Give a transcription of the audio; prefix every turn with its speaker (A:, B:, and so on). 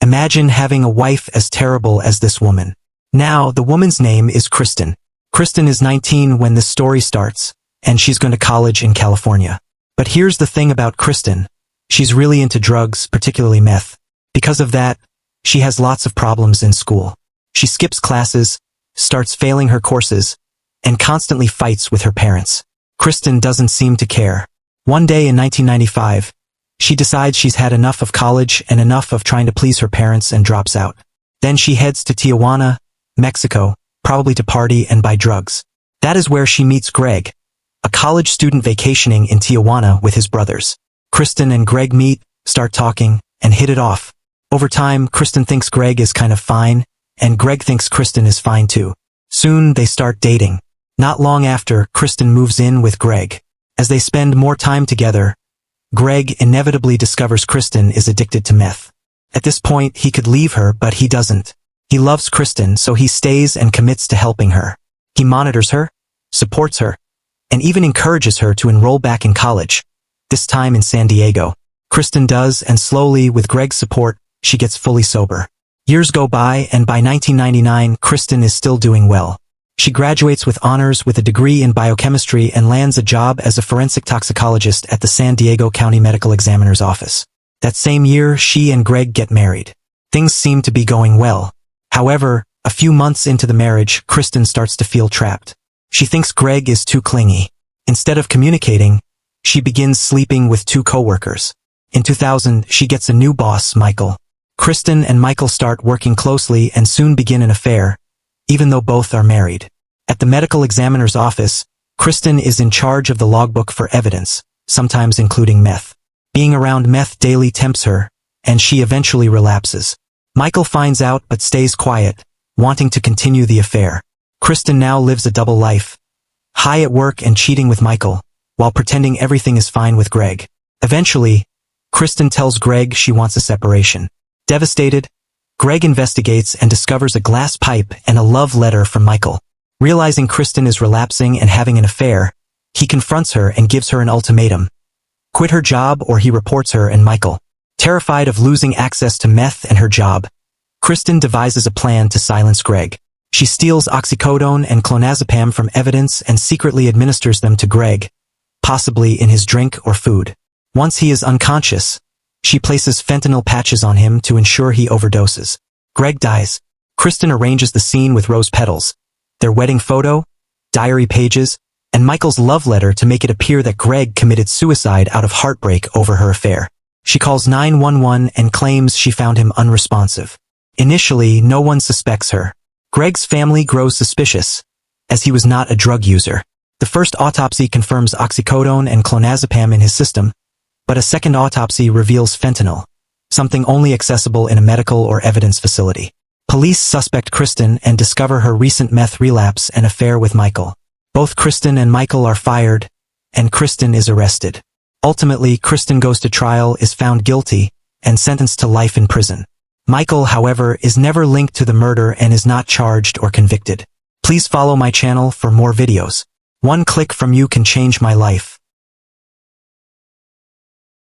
A: Imagine having a wife as terrible as this woman. Now, the woman's name is Kristen. Kristen is 19 when this story starts, and she's going to college in California. But here's the thing about Kristen. She's really into drugs, particularly meth. Because of that, she has lots of problems in school. She skips classes, starts failing her courses, and constantly fights with her parents. Kristen doesn't seem to care. One day in 1995, she decides she's had enough of college and enough of trying to please her parents and drops out. Then she heads to Tijuana, Mexico, probably to party and buy drugs. That is where she meets Greg, a college student vacationing in Tijuana with his brothers. Kristen and Greg meet, start talking, and hit it off. Over time, Kristen thinks Greg is kind of fine, and Greg thinks Kristen is fine too. Soon, they start dating. Not long after, Kristen moves in with Greg. As they spend more time together, Greg inevitably discovers Kristen is addicted to meth. At this point, he could leave her, but he doesn't. He loves Kristen, so he stays and commits to helping her. He monitors her, supports her, and even encourages her to enroll back in college, this time in San Diego. Kristen does, and slowly, with Greg's support, she gets fully sober. Years go by, and by 1999, Kristen is still doing well. She graduates with honors with a degree in biochemistry and lands a job as a forensic toxicologist at the San Diego County Medical Examiner's office. That same year, she and Greg get married. Things seem to be going well. However, a few months into the marriage, Kristen starts to feel trapped. She thinks Greg is too clingy. Instead of communicating, she begins sleeping with two coworkers. In 2000, she gets a new boss, Michael. Kristen and Michael start working closely and soon begin an affair, even though both are married. At the medical examiner's office, Kristen is in charge of the logbook for evidence, sometimes including meth. Being around meth daily tempts her, and she eventually relapses. Michael finds out but stays quiet, wanting to continue the affair. Kristen now lives a double life, high at work and cheating with Michael, while pretending everything is fine with Greg. Eventually, Kristen tells Greg she wants a separation. Devastated, Greg investigates and discovers a glass pipe and a love letter from Michael. Realizing Kristen is relapsing and having an affair, he confronts her and gives her an ultimatum. Quit her job or he reports her and Michael. Terrified of losing access to meth and her job, Kristen devises a plan to silence Greg. She steals oxycodone and clonazepam from evidence and secretly administers them to Greg, possibly in his drink or food. Once he is unconscious, she places fentanyl patches on him to ensure he overdoses. Greg dies. Kristen arranges the scene with rose petals, their wedding photo, diary pages, and Michael's love letter to make it appear that Greg committed suicide out of heartbreak over her affair. She calls 911 and claims she found him unresponsive. Initially, no one suspects her. Greg's family grows suspicious, as he was not a drug user. The first autopsy confirms oxycodone and clonazepam in his system, but a second autopsy reveals fentanyl, something only accessible in a medical or evidence facility. Police suspect Kristen and discover her recent meth relapse and affair with Michael. Both Kristen and Michael are fired, and Kristen is arrested. Ultimately, Kristen goes to trial, is found guilty, and sentenced to life in prison. Michael, however, is never linked to the murder and is not charged or convicted. Please follow my channel for more videos. One click from you can change my life.